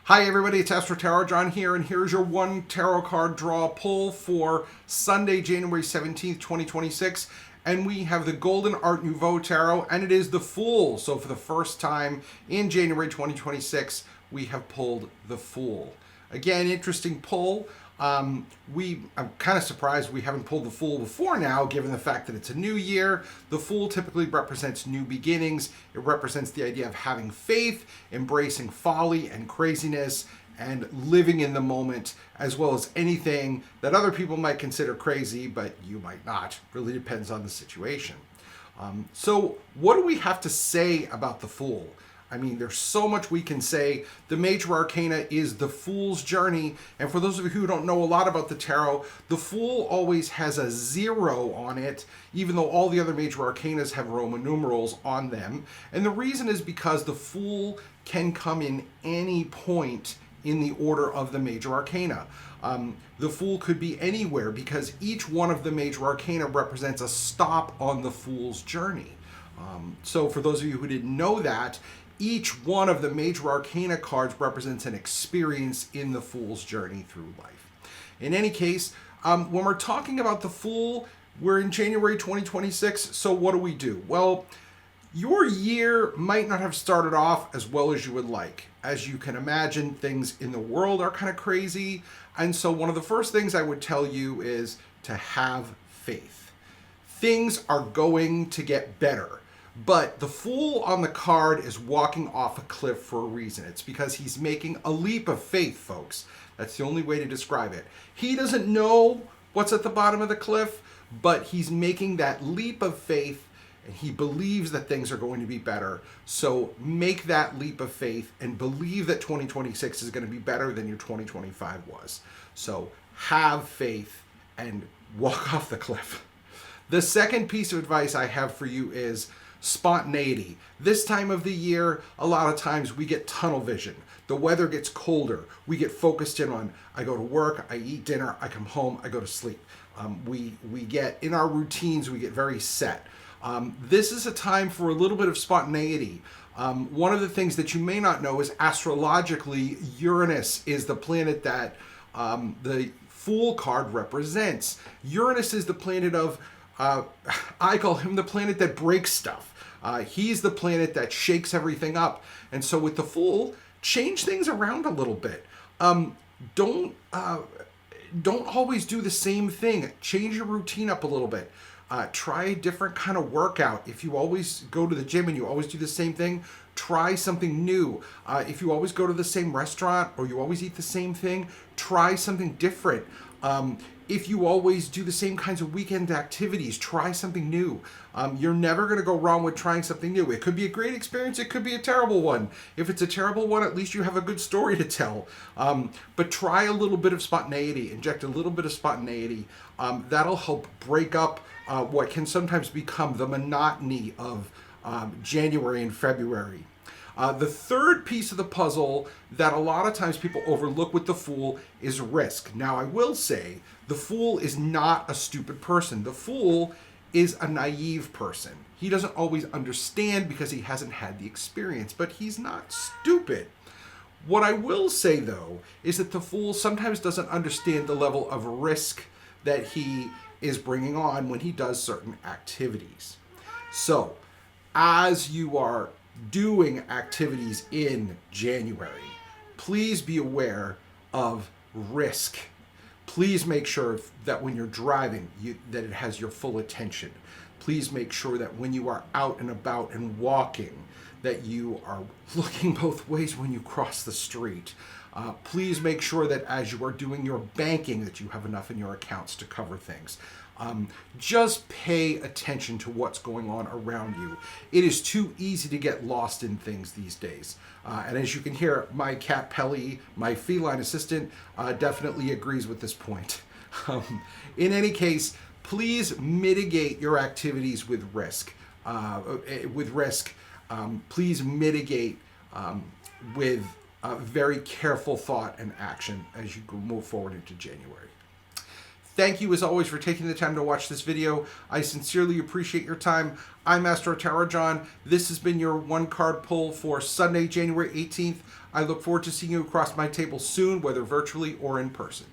Hi everybody, it's AstroTarotJohn here, and here's your one tarot card draw pull for Sunday, January 17th, 2026. And we have the Golden Art Nouveau Tarot, and it is the Fool. So for the first time in January 2026, we have pulled the Fool. Again, interesting pull. I'm kind of surprised we haven't pulled the Fool before now, given the fact that it's a new year. The Fool typically represents new beginnings. It represents the idea of having faith, embracing folly and craziness, and living in the moment, as well as anything that other people might consider crazy, but you might not. Really depends on the situation. So what do we have to say about the Fool? I mean, there's so much we can say. The major arcana is the Fool's journey. And for those of you who don't know a lot about the tarot, the Fool always has a 0 on it, even though all the other major arcanas have Roman numerals on them. And the reason is because the Fool can come in any point in the order of the major arcana. The Fool could be anywhere because each one of the major arcana represents a stop on the Fool's journey. So for those of you who didn't know that, each one of the major arcana cards represents an experience in the Fool's journey through life. In any case, when we're talking about the Fool, we're in January 2026, so what do? Well, your year might not have started off as well as you would like. As you can imagine, things in the world are kind of crazy, and so one of the first things I would tell you is to have faith. Things are going to get better. But the Fool on the card is walking off a cliff for a reason. It's because he's making a leap of faith, folks. That's the only way to describe it. He doesn't know what's at the bottom of the cliff, but he's making that leap of faith, and he believes that things are going to be better. So make that leap of faith and believe that 2026 is going to be better than your 2025 was. So have faith and walk off the cliff. The second piece of advice I have for you is spontaneity. This time of the year, a lot of times we get tunnel vision. The weather gets colder. We get focused in on, I go to work, I eat dinner, I come home, I go to sleep. We get in our routines, we get very set. This is a time for a little bit of spontaneity. One of the things that you may not know is astrologically, Uranus is the planet that the Fool card represents. Uranus is the planet of I call him the planet that breaks stuff. He's the planet that shakes everything up. And so with the Fool, change things around a little bit. Don't always do the same thing. Change your routine up a little bit. Try a different kind of workout. If you always go to the gym and you always do the same thing, try something new. If you always go to the same restaurant or you always eat the same thing, try something different. If you always do the same kinds of weekend activities, try something new. You're never going to go wrong with trying something new. It could be a great experience. It could be a terrible one. If it's a terrible one, at least you have a good story to tell. But try a little bit of spontaneity. Inject a little bit of spontaneity. That'll help break up what can sometimes become the monotony of January and February. The third piece of the puzzle that a lot of times people overlook with the Fool is risk. Now, I will say the Fool is not a stupid person. The Fool is a naive person. He doesn't always understand because he hasn't had the experience, but he's not stupid. What I will say, though, is that the Fool sometimes doesn't understand the level of risk that he is bringing on when he does certain activities. So, as you are doing activities in January, please be aware of risk. Please make sure that when you're driving, that it has your full attention. Please make sure that when you are out and about and walking, that you are looking both ways when you cross the street. Please make sure that as you are doing your banking, that you have enough in your accounts to cover things. Just pay attention to what's going on around you. It is too easy to get lost in things these days. And as you can hear, my cat Pelly, my feline assistant, definitely agrees with this point. In any case, please mitigate your activities with risk. Please mitigate with very careful thought and action as you move forward into January. Thank you as always for taking the time to watch this video. I sincerely appreciate your time. I'm AstroTarotJohn. This has been your one card pull for Sunday, January 18th. I look forward to seeing you across my table soon, whether virtually or in person.